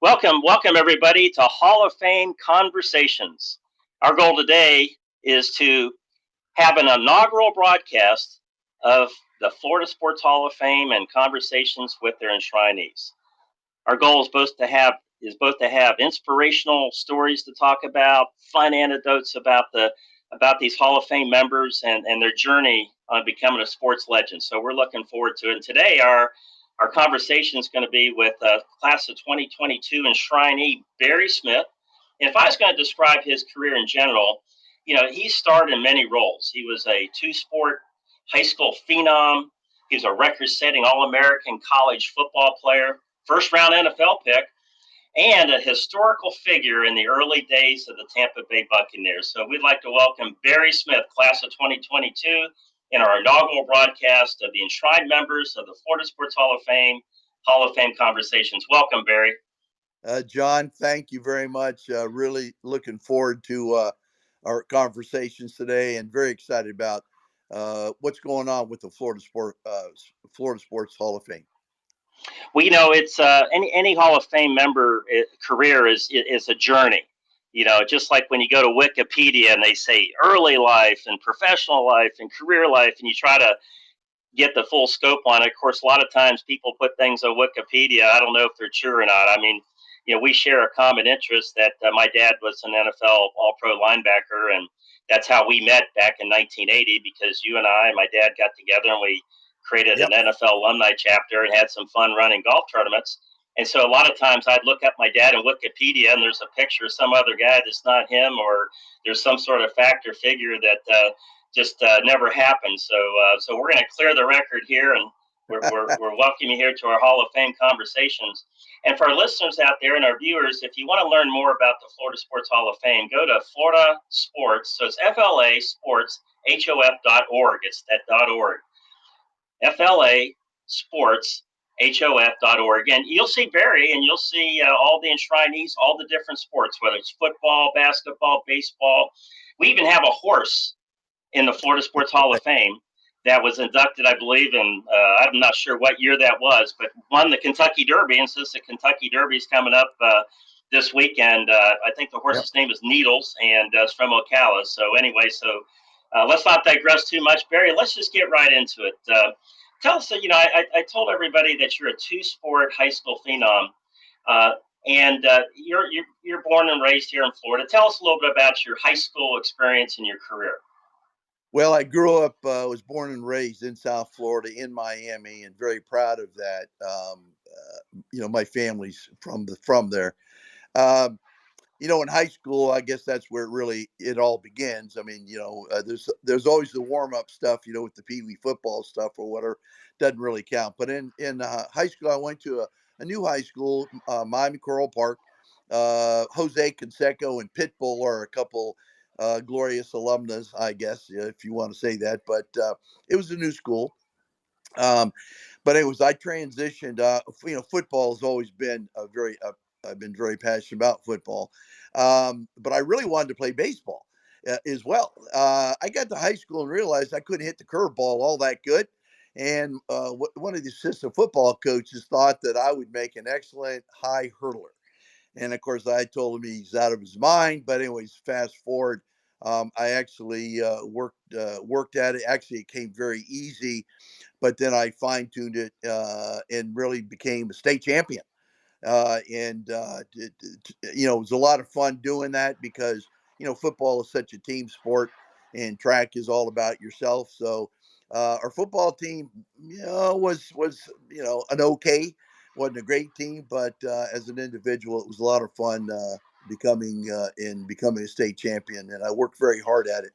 Welcome everybody to Hall of Fame Conversations. Our goal today is to have an inaugural broadcast of the Florida Sports Hall of Fame and conversations with their enshrinees. Our goal is both to have inspirational stories to talk about, fun anecdotes about these Hall of Fame members and their journey on becoming a sports legend. So we're looking forward to it. And today our conversation is going to be with class of 2022 enshrinee Barry Smith. And if I was going to describe his career in general, he starred in many roles. He was a two-sport high school phenom. He was a record-setting All-American college football player, first-round NFL pick, and a historical figure in the early days of the Tampa Bay Buccaneers. So we'd like to welcome Barry Smith, class of 2022, in our inaugural broadcast of the enshrined members of the Florida Sports Hall of Fame Conversations. Welcome, Barry. John, thank you very much. Really looking forward to our conversations today, and very excited about what's going on with the Florida Sports Hall of Fame. Well, it's any Hall of Fame member career is a journey. Just like when you go to Wikipedia and they say early life and professional life and career life, and you try to get the full scope on it. Of course, a lot of times people put things on Wikipedia. I don't know if they're true or not. I mean, we share a common interest that my dad was an NFL All-Pro linebacker, and that's how we met back in 1980. Because you and I, my dad, got together and we created Yep. an NFL alumni chapter and had some fun running golf tournaments. And so a lot of times I'd look up my dad in Wikipedia, and there's a picture of some other guy that's not him, or there's some sort of fact or figure that just never happened. So we're going to clear the record here, and we're welcoming you here to our Hall of Fame conversations. And for our listeners out there and our viewers, if you want to learn more about the Florida Sports Hall of Fame, go to Florida Sports. So it's FLA Sports HOF.org. It's that .org. FLA Sports HOF.org. And you'll see Barry, and you'll see all the enshrinees, all the different sports, whether it's football, basketball, baseball. We even have a horse in the Florida Sports Hall of Fame that was inducted, I believe, in I'm not sure what year that was, but won the Kentucky Derby. And since the Kentucky Derby is coming up this weekend, I think the horse's name is Needles, and it's from Ocala. So anyway, let's not digress too much, Barry. Let's just get right into it. Tell us, I told everybody that you're a two-sport high school phenom, and you're born and raised here in Florida. Tell us a little bit about your high school experience and your career. Well, I grew up, was born and raised in South Florida, in Miami, and very proud of that. My family's from there. Um, in high school, I guess that's where it all begins. I mean, there's always the warm up stuff, with the Pee Wee football stuff or whatever, doesn't really count. But in high school, I went to a new high school, Miami Coral Park. Jose Canseco and Pitbull are a couple glorious alumnus, I guess, if you want to say that. But it was a new school. But anyways, I transitioned. Football has always been I've been very passionate about football, but I really wanted to play baseball as well. I got to high school and realized I couldn't hit the curveball all that good. And one of the assistant football coaches thought that I would make an excellent high hurdler. And of course, I told him he's out of his mind. But anyways, fast forward, I actually worked at it. Actually, it came very easy, but then I fine tuned it and really became a state champion. It was a lot of fun doing that because football is such a team sport, and track is all about yourself. So our football team, was an okay, wasn't a great team, but as an individual, it was a lot of fun becoming a state champion, and I worked very hard at it.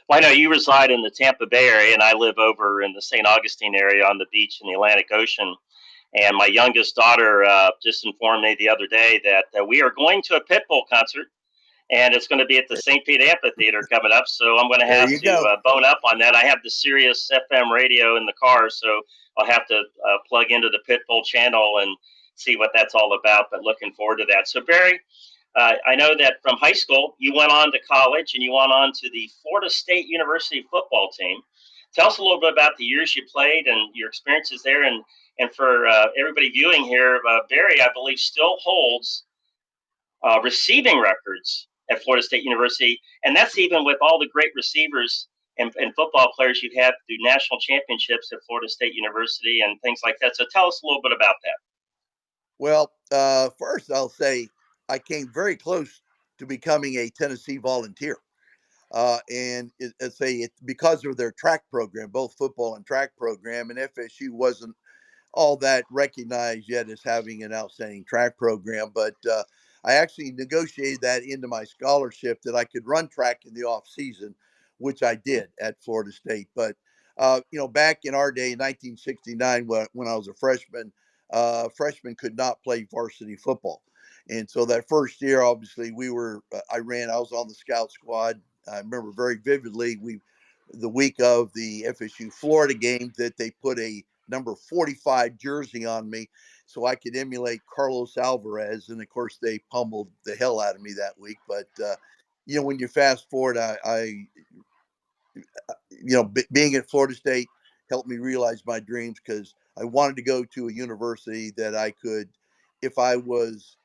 Well, I know you reside in the Tampa Bay area, and I live over in the St. Augustine area on the beach in the Atlantic Ocean. And my youngest daughter just informed me the other day that we are going to a Pitbull concert, and it's going to be at the St. Pete Amphitheater coming up. So I'm going to There have you to go. bone up on that. I have the Sirius FM radio in the car, so I'll have to plug into the Pitbull channel and see what that's all about. But looking forward to that. So Barry, I know that from high school you went on to college and you went on to the Florida State University football team. tell us a little bit about the years you played and your experiences there. And for everybody viewing here, Barry, I believe, still holds receiving records at Florida State University, and that's even with all the great receivers and football players you've had through national championships at Florida State University and things like that. So tell us a little bit about that. Well, first I'll say I came very close to becoming a Tennessee Volunteer. And because of their track program, both football and track program, and FSU wasn't all that recognized yet as having an outstanding track program. But I actually negotiated that into my scholarship that I could run track in the off season, which I did at Florida State. But back in our day, in 1969, when I was a freshman, freshmen could not play varsity football. And so that first year, obviously, I was on the scout squad. I remember very vividly, the week of the FSU Florida game, that they put a number 45 jersey on me so I could emulate Carlos Alvarez. And of course, they pummeled the hell out of me that week. But, when you fast forward, being at Florida State helped me realize my dreams, because I wanted to go to a university that I could, if I was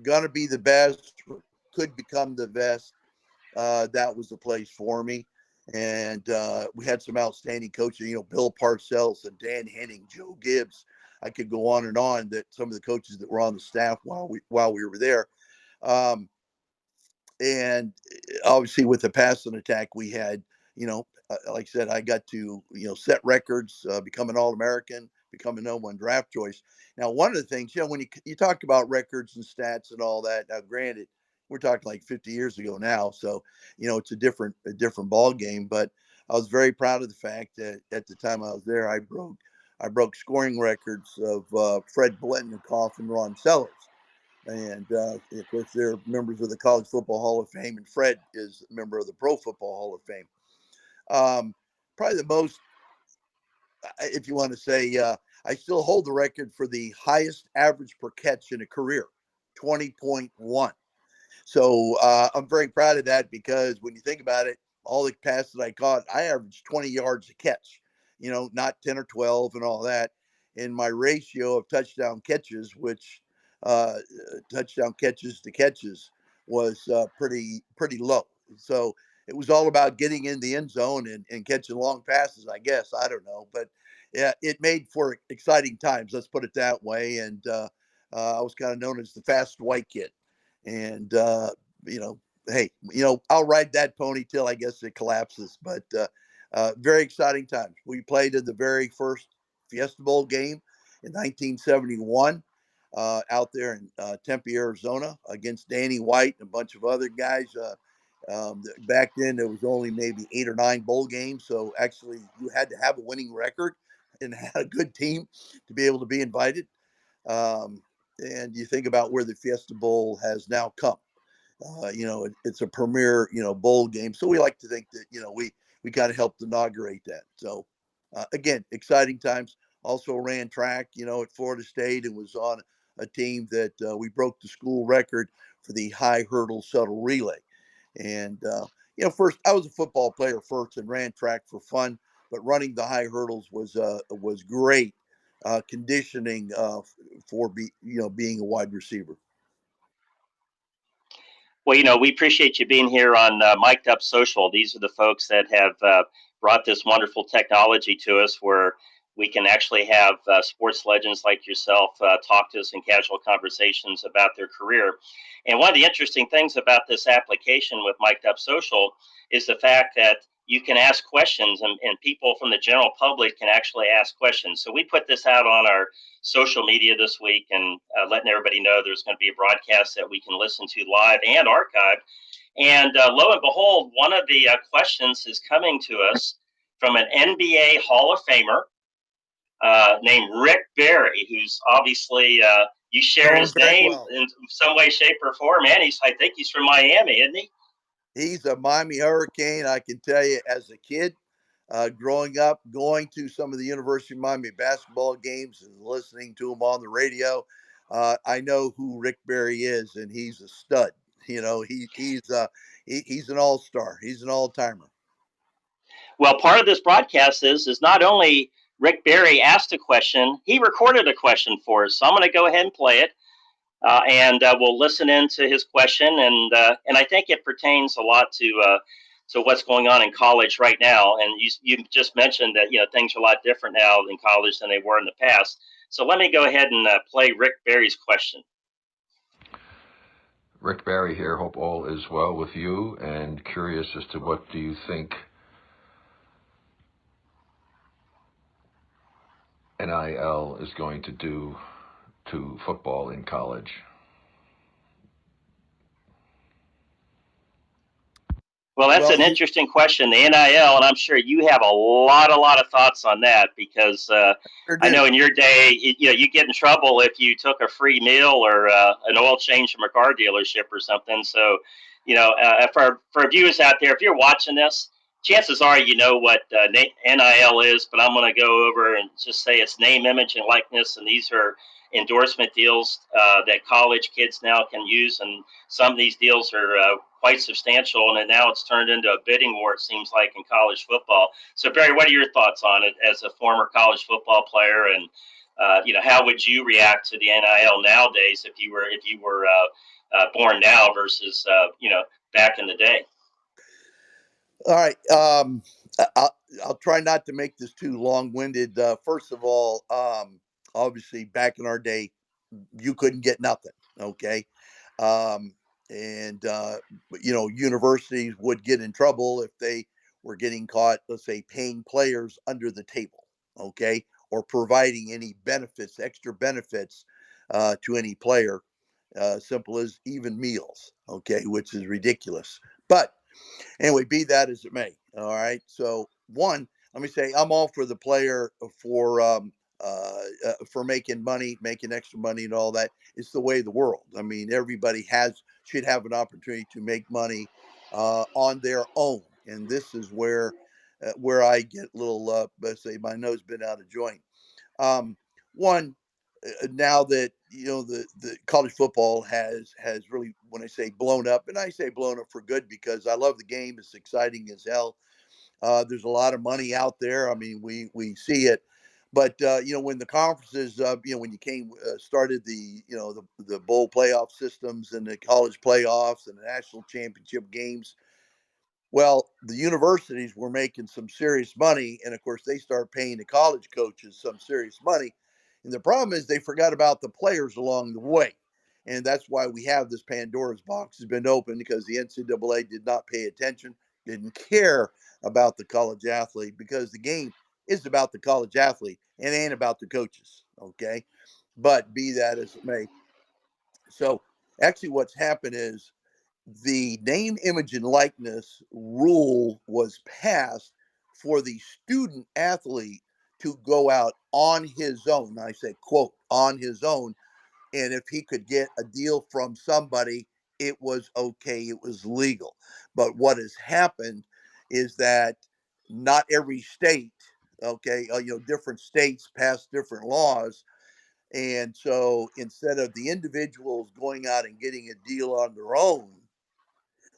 going to be the best, could become the best, that was the place for me. And we had some outstanding coaches, Bill Parcells and Dan Henning, Joe Gibbs. I could go on and on, that some of the coaches that were on the staff while we were there. And obviously with the passing attack we had, like I said, I got to, set records, become an All-American, become a #1 draft choice. Now, one of the things, when you talk about records and stats and all that, now granted, we're talking like 50 years ago now, so it's a different ball game. But I was very proud of the fact that at the time I was there, I broke scoring records of Fred Biletnikoff and Ron Sellers. And of course, they're members of the College Football Hall of Fame, and Fred is a member of the Pro Football Hall of Fame. Probably the most, if you want to say, I still hold the record for the highest average per catch in a career, 20.1. So I'm very proud of that, because when you think about it, all the passes that I caught, I averaged 20 yards a catch, not 10 or 12 and all that. And my ratio of touchdown catches, which uh, touchdown catches to catches, was pretty low. So it was all about getting in the end zone and catching long passes, I guess. I don't know. But yeah, it made for exciting times. Let's put it that way. And I was kind of known as the fast white kid. And hey, I'll ride that pony till I guess it collapses. But very exciting times. We played in the very first Fiesta Bowl game in 1971 out there in Tempe, Arizona, against Danny White and a bunch of other guys. Back then, there was only maybe 8 or 9 bowl games, so actually you had to have a winning record and had a good team to be able to be invited. And you think about where the Fiesta Bowl has now come. It's a premier, bowl game. So we like to think that, we kind of helped inaugurate that. So again, exciting times. Also ran track, at Florida State, and was on a team that we broke the school record for the high hurdle shuttle relay. And first I was a football player first and ran track for fun, but running the high hurdles was great conditioning for being a wide receiver. Well, we appreciate you being here on Mic'd Up Social. These are the folks that have brought this wonderful technology to us, where we can actually have sports legends like yourself talk to us in casual conversations about their career. And one of the interesting things about this application with Mic'd Up Social is the fact that you can ask questions, and people from the general public can actually ask questions. So we put this out on our social media this week, and letting everybody know there's going to be a broadcast that we can listen to live and archived. And lo and behold, one of the questions is coming to us from an NBA Hall of Famer named Rick Barry, who's obviously you share Knowing his very name well. in some way, shape, or form. And I think he's from Miami, isn't he? He's a Miami Hurricane. I can tell you, as a kid, growing up, going to some of the University of Miami basketball games and listening to him on the radio, I know who Rick Barry is, and he's a stud. He's an all-star. He's an all-timer. Well, part of this broadcast is not only Rick Barry asked a question, he recorded a question for us. So I'm going to go ahead and play it, and we'll listen into his question, and I think it pertains a lot to what's going on in college right now. And you just mentioned that things are a lot different now in college than they were in the past. So let me go ahead and play Rick Barry's question. Rick Barry here. Hope all is well with you, and curious as to what do you think NIL is going to do to football in college? Well, that's Well, an interesting question, the NIL, and I'm sure you have a lot of thoughts on that because sure I do. know in your day, you get in trouble if you took a free meal or an oil change from a car dealership or something. So, for viewers out there, if you're watching this, chances are you know what NIL is, but I'm going to go over and just say it's name, image, and likeness, and these are endorsement deals that college kids now can use, and some of these deals are quite substantial, and now it's turned into a bidding war, it seems like, in college football. So, Barry, what are your thoughts on it as a former college football player, and how would you react to the NIL nowadays if you were born now versus back in the day? All right. I'll try not to make this too long-winded. First of all, obviously, back in our day, you couldn't get nothing. Okay. Um, and universities would get in trouble if they were getting caught, let's say, paying players under the table. Okay, or providing any benefits, extra benefits to any player. Simple as even meals. Okay, which is ridiculous. But anyway, be that as it may. All right. So one, let me say, I'm all for the player for making money, making extra money, and all that. It's the way of the world. I mean, everybody should have an opportunity to make money on their own, and this is where I get a little, let's say, my nose been out of joint. One, now that the college football has really, when I say blown up, and I say blown up for good because I love the game. It's exciting as hell. There's a lot of money out there. I mean, we see it. But when the conferences, when you started the bowl playoff systems and the college playoffs and the national championship games, well, the universities were making some serious money, and of course, they start paying the college coaches some serious money. And the problem is they forgot about the players along the way, and that's why we have this Pandora's box has been opened because the NCAA did not pay attention, didn't care about the college athlete because the game is about the college athlete and ain't about the coaches. Okay, but be that as it may, so actually, what's happened is the name, image, and likeness rule was passed for the student athlete to go out on his own. I say, quote, on his own. And if he could get a deal from somebody, it was okay, it was legal. But what has happened is that not every state, okay, different states pass different laws. And so instead of the individuals going out and getting a deal on their own,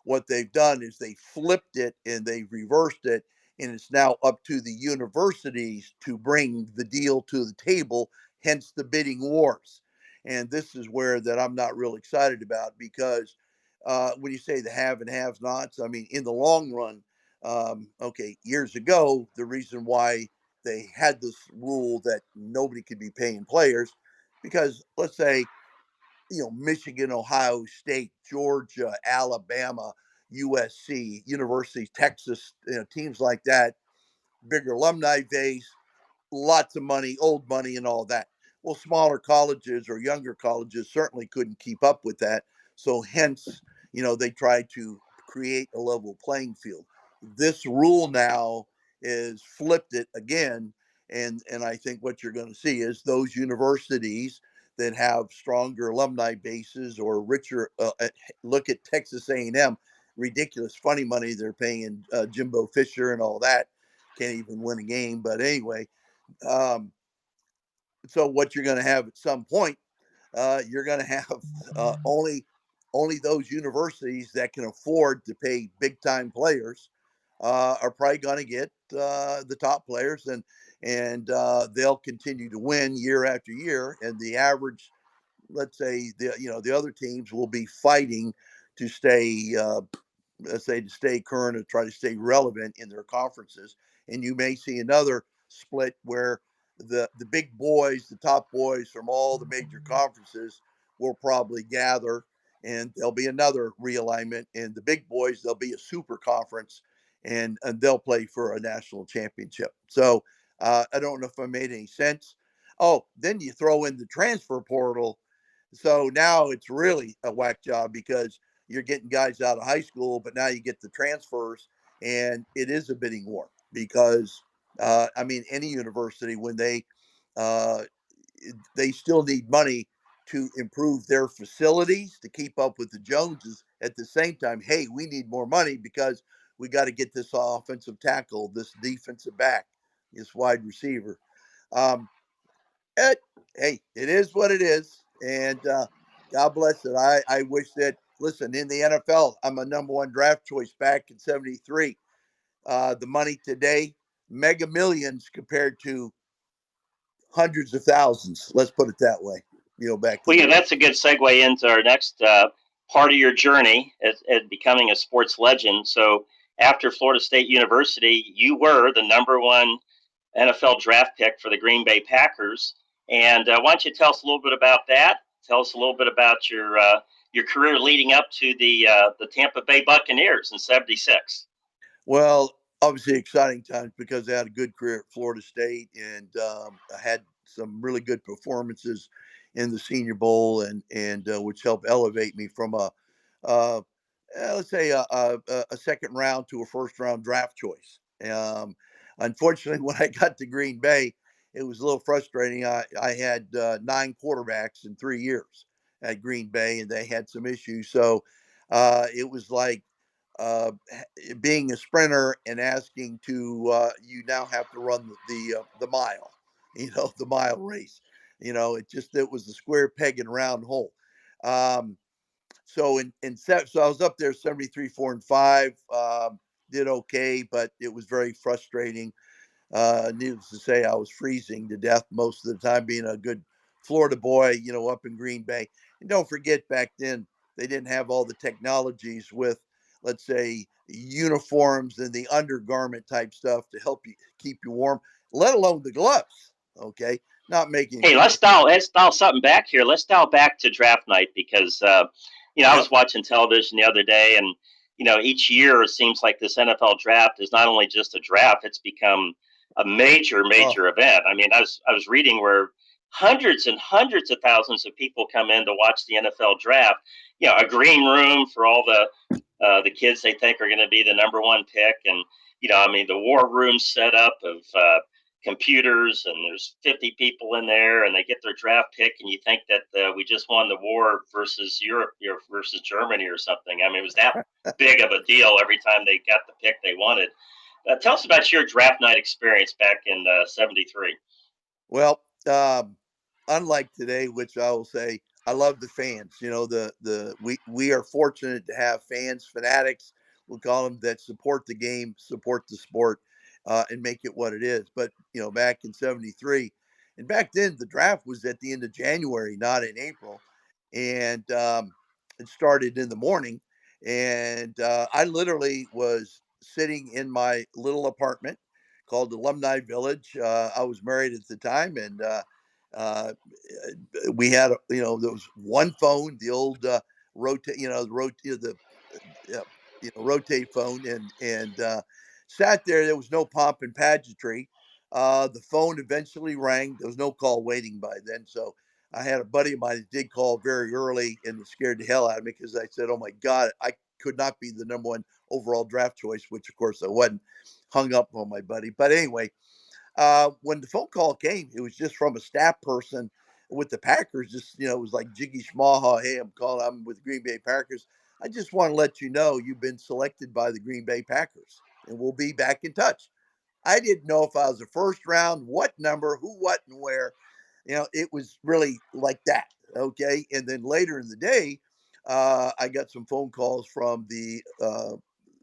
what they've done is they flipped it and they've reversed it, and it's now up to the universities to bring the deal to the table, hence the bidding wars. And this is where that I'm not real excited about because when you say the have and have nots, I mean, in the long run, okay, years ago, the reason why they had this rule that nobody could be paying players, because let's say Michigan, Ohio State, Georgia, Alabama, USC, University, Texas, teams like that, bigger alumni base, lots of money, old money, and all that. Well, smaller colleges or younger colleges certainly couldn't keep up with that. So, hence, they tried to create a level playing field. This rule now is flipped it again. And I think what you're going to see is those universities that have stronger alumni bases or richer, look at Texas A&M, ridiculous funny money they're paying Jimbo Fisher and all that. Can't even win a game. But anyway, um, so what you're going to have at some point, you're going to have only those universities that can afford to pay big time players are probably going to get the top players, and they'll continue to win year after year. And the average, let's say, the other teams will be fighting to stay, let's say, to stay current or try to stay relevant in their conferences. And you may see another split where the big boys, the top boys from all the major conferences, will probably gather, and there'll be another realignment. And the big boys, there'll be a super conference, and they'll play for a national championship. So I don't know if I made any sense. Oh, then you throw in the transfer portal, so now it's really a whack job because you're getting guys out of high school, but now you get the transfers, and it is a bidding war because I mean, any university, when uh, they still need money to improve their facilities to keep up with the Joneses. At the same time, hey, we need more money because we got to get this offensive tackle, this defensive back, this wide receiver. Um, it, hey, it is what it is, and God bless it. I wish that. Listen, in the NFL, I'm a number one draft choice back in '73. The money today, mega millions compared to hundreds of thousands. Let's put it that way. Back Well, in the yeah, day. that's a good segue into our next part of your journey at becoming a sports legend. So, after Florida State University, you were the number one NFL draft pick for the Green Bay Packers. And why don't you tell us a little bit about that? Tell us a little bit about your career leading up to the Tampa Bay Buccaneers in '76. Well, obviously exciting times because I had a good career at Florida State, and I had some really good performances in the Senior Bowl, and which helped elevate me from uh, let's say a second round to a first round draft choice. Unfortunately, when I got to Green Bay, it was a little frustrating. I had 9 quarterbacks in 3 years at Green Bay, and they had some issues. So it was like uh, being a sprinter and asking to you now have to run the mile, the mile race. It was the square peg and round hole. Um, so I was up there 73, 4-5. Did okay, but it was very frustrating. Needless to say, I was freezing to death most of the time, being a good Florida boy, up in Green Bay. And don't forget, back then, they didn't have all the technologies with, let's say, uniforms and the undergarment type stuff to help you keep you warm, let alone the gloves. Okay. Not making Hey, excuses. let's dial something back here. Let's dial back to draft night because I Yep. was watching television the other day, and each year it seems like this NFL draft is not only just a draft; it's become a major, Oh, major event. I mean, I was reading where hundreds and hundreds of thousands of people come in to watch the NFL draft. A green room for all the kids they think are going to be the number one pick, and I mean, the war room set up of computers, and there's 50 people in there, and they get their draft pick, and you think that we just won the war versus Europe, versus Germany or something. I mean, it was that big of a deal every time they got the pick they wanted. Tell us about your draft night experience back in '73. well, unlike today, which I will say, I love the fans. We are fortunate to have fans, fanatics, we'll call them, that support the game, support the sport, and make it what it is. But back in '73, and back then the draft was at the end of January, not in April, and it started in the morning. And I literally was sitting in my little apartment called Alumni Village. I was married at the time, and uh, we had, there was one phone, the old rotate, uh, rotate phone, and sat there. There was no pomp and pageantry. The phone eventually rang. There was no call waiting by then, so I had a buddy of mine that did call very early, and it scared the hell out of me because I said, "Oh my God, I could not be the number one overall draft choice," which of course I wasn't. Hung up on my buddy, but anyway, when the phone call came, it was just from a staff person with the Packers. Just, it was like Jiggy Schmaha. Hey, I'm with Green Bay Packers. I just want to let you know you've been selected by the Green Bay Packers, and we'll be back in touch. I didn't know if I was a first round, what number, who, what, and where. It was really like that. Okay. And then later in the day, I got some phone calls from the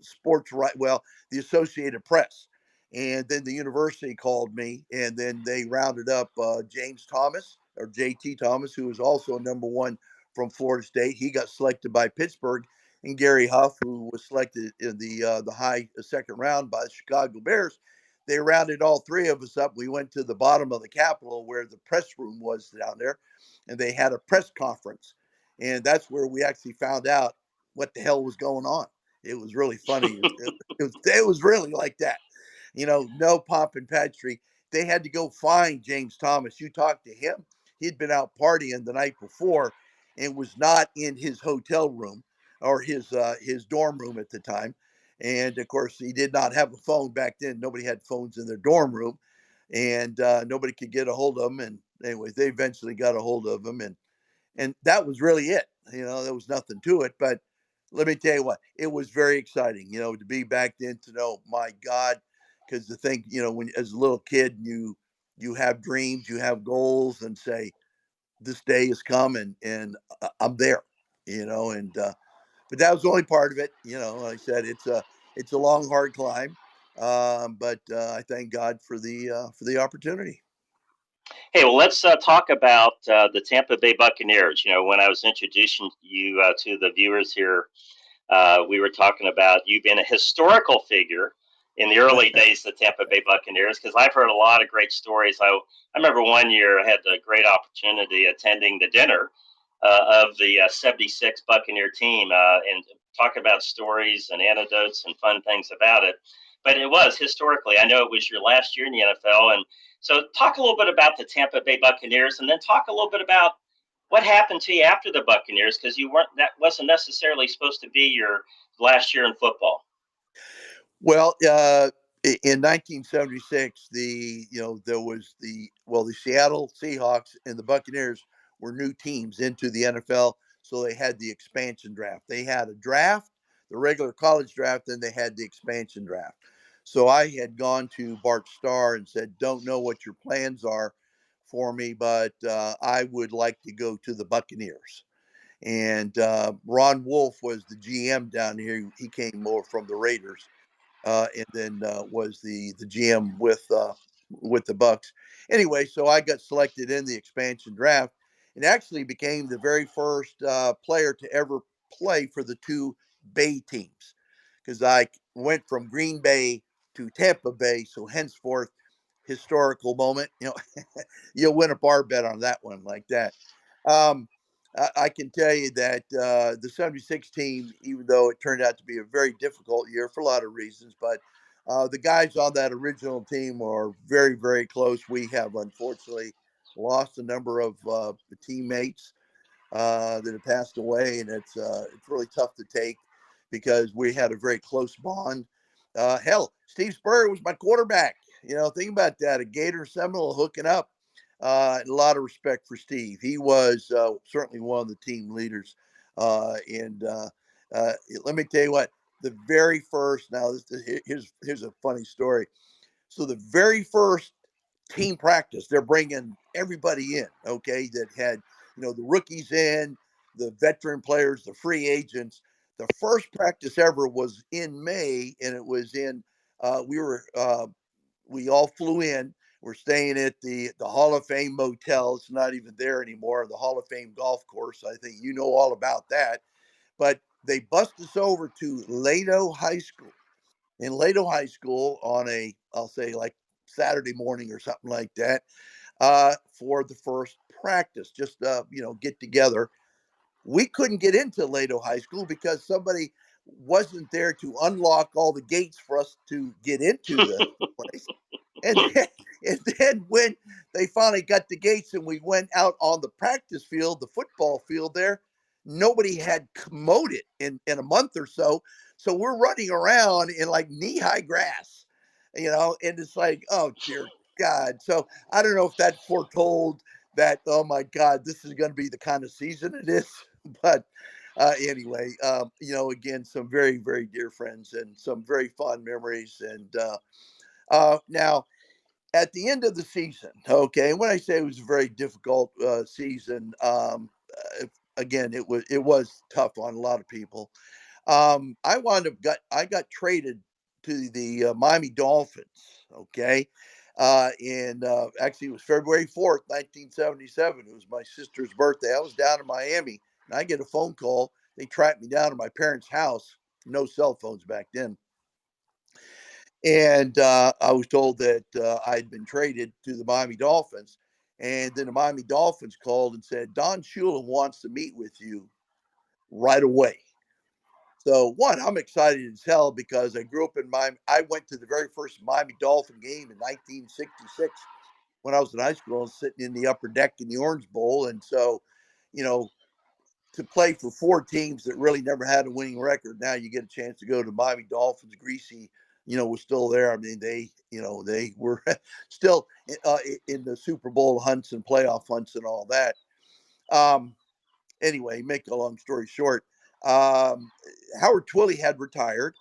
sports right. Well, the Associated Press, and then the university called me, and then they rounded up James Thomas or JT Thomas, who was also a number one from Florida State. He got selected by Pittsburgh, and Gary Huff, who was selected in the high second round by the Chicago Bears. They rounded all three of us up. We went to the bottom of the Capitol where the press room was down there, and they had a press conference, and that's where we actually found out what the hell was going on. It was really funny. It was really like that. No pomp and pageantry. They had to go find James Thomas. You talked to him. He'd been out partying the night before and was not in his hotel room or his dorm room at the time. And of course, he did not have a phone back then. Nobody had phones in their dorm room, and nobody could get a hold of him. And anyways, they eventually got a hold of him, and that was really it. There was nothing to it. But let me tell you what, it was very exciting, to be back then, to know, my God, because the thing, when as a little kid, you have dreams, you have goals, and say, this day has come, and I'm there, and but that was the only part of it. Like I said, it's a long, hard climb, but I thank God for the opportunity. Hey, well, let's talk about the Tampa Bay Buccaneers. When I was introducing you to the viewers here, we were talking about you being a historical figure in the early days of the Tampa Bay Buccaneers, because I've heard a lot of great stories. I remember one year I had the great opportunity attending the dinner of the 76 Buccaneer team and talk about stories and antidotes and fun things about it. But it was historically, I know it was your last year in the NFL. And so talk a little bit about the Tampa Bay Buccaneers, and then talk a little bit about what happened to you after the Buccaneers, because that wasn't necessarily supposed to be your last year in football. Well, in 1976, there was the Seattle Seahawks and the Buccaneers were new teams into the NFL, so they had the expansion draft. They had a draft, the regular college draft, then they had the expansion draft. So I had gone to Bart Starr and said, "Don't know what your plans are for me, but I would like to go to the Buccaneers." And Ron Wolf was the GM down here. He came over from the Raiders, and then was the GM with the Bucks. Anyway, so I got selected in the expansion draft, and actually became the very first player to ever play for the two Bay teams, because I went from Green Bay to Tampa Bay. So henceforth, historical moment. You'll win a bar bet on that one like that. Um, I can tell you that the 76 team, even though it turned out to be a very difficult year for a lot of reasons, but the guys on that original team are very, very close. We have unfortunately lost a number of teammates that have passed away, and it's really tough to take because we had a very close bond. Hell, Steve Spurrier was my quarterback. Think about that, a Gator Seminole hooking up. A lot of respect for Steve. He was certainly one of the team leaders. And let me tell you what, the very first, now here's a funny story. So the very first team practice, they're bringing everybody in, okay, that had, the rookies in, the veteran players, the free agents. The first practice ever was in May, and it was in, we all flew in. We're staying at the Hall of Fame motel. It's not even there anymore. The Hall of Fame golf course. I think you know all about that. But they bussed us over to Lato High School. In Lato High School on I'll say like Saturday morning or something like that, for the first practice, just get together. We couldn't get into Lato High School because somebody wasn't there to unlock all the gates for us to get into the place. And then, and then when they finally got the gates and we went out on the practice field, the football field there, nobody had commoded in a month or so. So we're running around in like knee high grass, and it's like, oh, dear God. So I don't know if that foretold that, oh my God, this is going to be the kind of season it is. But anyway, again, some very, very dear friends and some very fond memories. And now, at the end of the season, okay, and when I say it was a very difficult season, again, it was tough on a lot of people. I got traded to the Miami Dolphins. Okay. And actually, it was February 4th, 1977. It was my sister's birthday. I was down in Miami, and I get a phone call. They tracked me down to my parents' house. No cell phones back then. And I was told that I'd been traded to the Miami Dolphins. And then the Miami Dolphins called and said, Don Shula wants to meet with you right away. So, one, I'm excited as hell because I grew up in Miami. I went to the very first Miami Dolphin game in 1966 when I was in high school, and sitting in the upper deck in the Orange Bowl. And so, you know, to play for four teams that really never had a winning record. Now you get a chance to go to Miami Dolphins. Greasy, was still there. I mean, they were still in the Super Bowl hunts and playoff hunts and all that. Um, anyway, make a long story short, um, Howard Twilley had retired.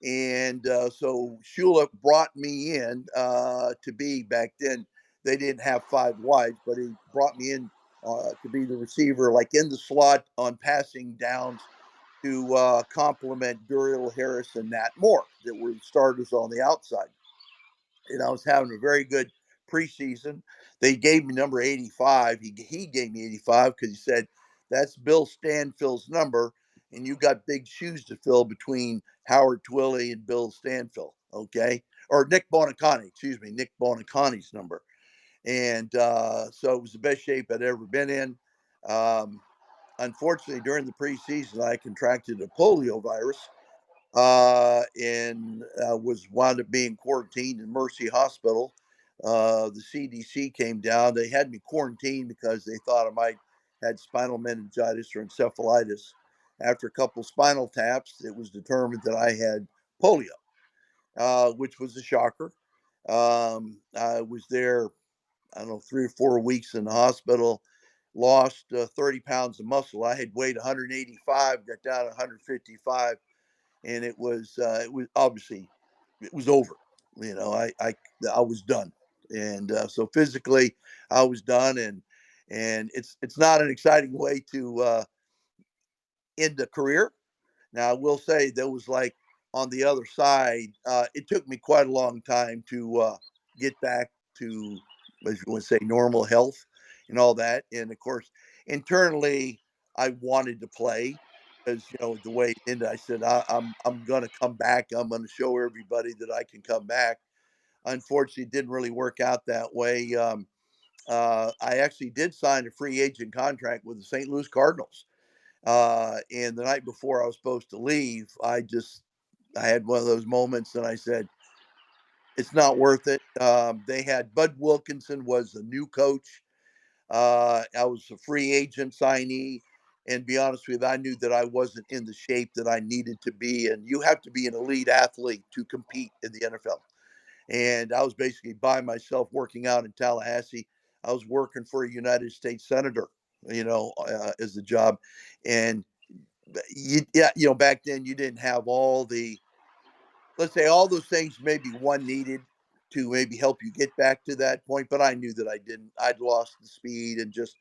And so Shula brought me in to be back then. They didn't have five wides, but he brought me in to be the receiver, like in the slot on passing downs to complement Duriel Harris and Nat Moore, that were starters on the outside. And I was having a very good preseason. They gave me number 85. He gave me 85 because he said, that's Bill Stanfield's number, and you got big shoes to fill between Howard Twilley and Bill Stanfield, okay? Or Nick Bonacani, excuse me, Nick Bonacani's number. And so it was the best shape I'd ever been in. Um, Unfortunately, during the preseason, I contracted a polio virus and was wound up being quarantined in Mercy Hospital. The CDC came down. They had me quarantined because they thought I might had spinal meningitis or encephalitis. After a couple spinal taps, it was determined that I had polio, which was a shocker. I was there, I don't know, 3 or 4 weeks in the hospital. Lost 30 pounds of muscle. I had weighed 185, got down to 155, and it was obviously it was over. I was done, and so physically I was done, and it's not an exciting way to end a career. Now, I will say there was, like, on the other side, it took me quite a long time to get back to, as you want to say, normal health and all that. And of course, internally, I wanted to play because the way it ended. I said, I'm going to come back. I'm going to show everybody that I can come back. Unfortunately, it didn't really work out that way. I actually did sign a free agent contract with the St. Louis Cardinals, and the night before I was supposed to leave, I had one of those moments, and I said, it's not worth it. They had Bud Wilkinson was the new coach. I was a free agent signee. And be honest with you, I knew that I wasn't in the shape that I needed to be. And you have to be an elite athlete to compete in the NFL. And I was basically by myself working out in Tallahassee. I was working for a United States senator, as a job. And yeah, back then you didn't have all the, let's say, all those things maybe one needed to maybe help you get back to that point. But I knew that I didn't. I'd lost the speed and just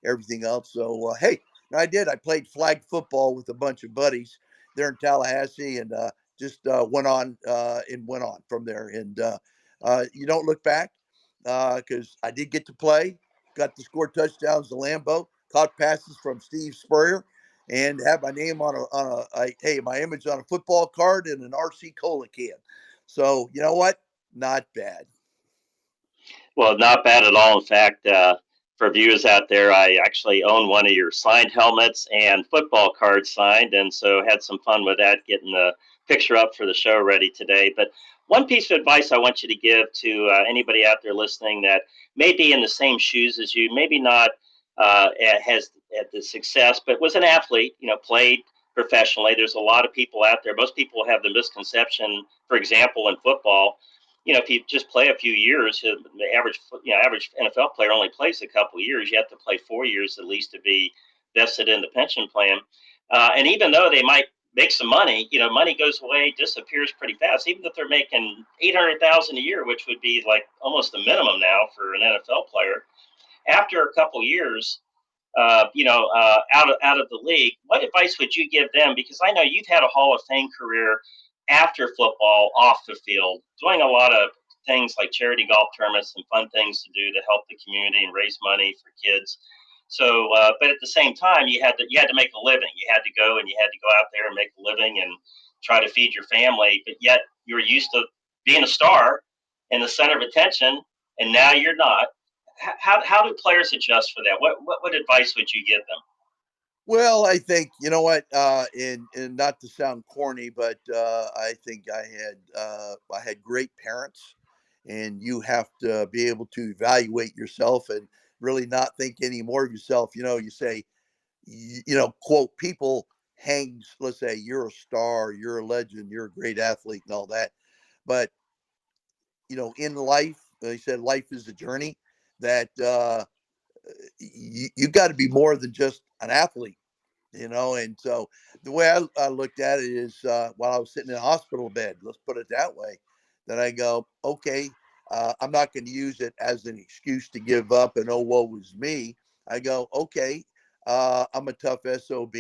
everything else. So hey, I did. I played flag football with a bunch of buddies there in Tallahassee, and just went on from there. And you don't look back because I did get to play, got to score touchdowns to Lambeau, caught passes from Steve Spurrier, and have my name hey, my image on a football card and an RC Cola can. So you know what? Not bad. Well, not bad at all. In fact, for viewers out there, I actually own one of your signed helmets and football cards signed, and so had some fun with that, getting the picture up for the show ready today. But one piece of advice I want you to give to anybody out there listening that may be in the same shoes as you, maybe not has had the success, but was an athlete, played professionally. There's a lot of people out there. Most people have the misconception, for example, in football, if you just play a few years, the average NFL player only plays a couple of years. You have to play 4 years at least to be vested in the pension plan. And even though they might make some money, money goes away, disappears pretty fast. Even if they're making 800,000 a year, which would be like almost the minimum now for an NFL player, after a couple of years, out of the league. What advice would you give them? Because I know you've had a Hall of Fame career after football, off the field, doing a lot of things like charity golf tournaments and fun things to do to help the community and raise money for kids. So, but at the same time, you had to make a living. You had to go and you had to go out there and make a living and try to feed your family. But yet, you were used to being a star and the center of attention, and now you're not. How do players adjust for that? What advice would you give them? Well, I think you know what, and not to sound corny, but I think I had great parents, and you have to be able to evaluate yourself and really not think any more of yourself. You say, quote, people hangs. Let's say you're a star, you're a legend, you're a great athlete, and all that, but in life, they said life is a journey. That you got to be more than just an athlete. And so the way I looked at it is, while I was sitting in a hospital bed, let's put it that way, then I go, okay, I'm not going to use it as an excuse to give up and, oh, woe was me. I go, okay, I'm a tough SOB.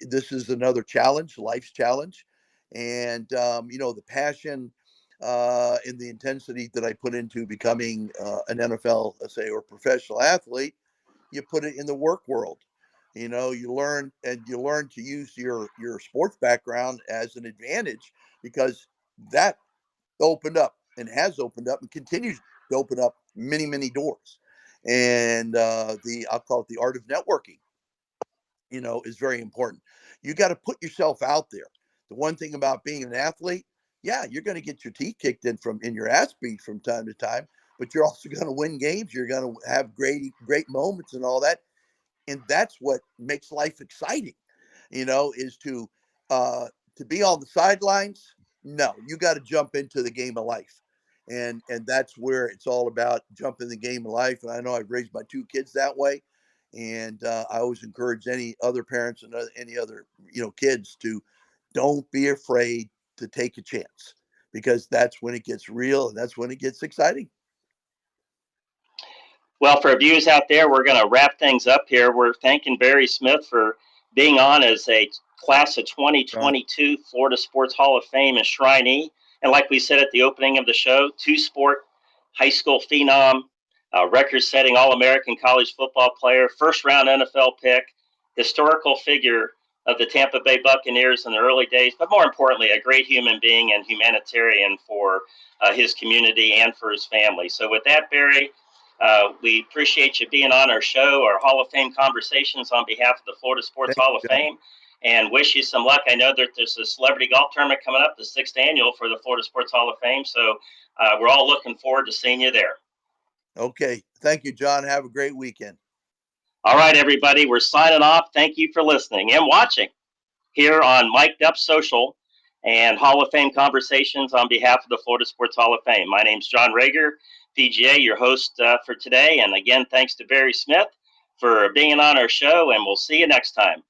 This is another challenge, life's challenge. And the passion and the intensity that I put into becoming an NFL, let's say, or professional athlete, you put it in the work world. You learn to use your sports background as an advantage, because that opened up and has opened up and continues to open up many, many doors. And the I'll call it the art of networking, is very important. You got to put yourself out there. The one thing about being an athlete, yeah, you're going to get your teeth kicked in your ass beat from time to time, but you're also going to win games. You're going to have great moments and all that, and that's what makes life exciting. Is to be on the sidelines. No, you got to jump into the game of life, and that's where it's all about, jumping the game of life. And I know I've raised my two kids that way, and I always encourage any other parents and any other kids to don't be afraid to take a chance, because that's when it gets real and that's when it gets exciting. Well, for viewers out there, we're going to wrap things up here. We're thanking Barry Smith for being on as a class of John. 2022 Florida Sports Hall of Fame Enshrinee. And like we said at the opening of the show, two-sport high school phenom, record-setting All-American college football player, first-round NFL pick, historical figure of the Tampa Bay Buccaneers in the early days, but more importantly, a great human being and humanitarian for his community and for his family. So with that, Barry, we appreciate you being on our show, our Hall of Fame conversations on behalf of the Florida Sports Thank Hall of you, John. Fame, and wish you some luck. I know that there's a celebrity golf tournament coming up, the sixth annual for the Florida Sports Hall of Fame. So we're all looking forward to seeing you there. Okay, thank you, John. Have a great weekend. All right, everybody, we're signing off. Thank you for listening and watching here on Mic'd Up Social and Hall of Fame Conversations on behalf of the Florida Sports Hall of Fame. My name's John Reger, PGA, your host for today. And again, thanks to Barry Smith for being on our show, and we'll see you next time.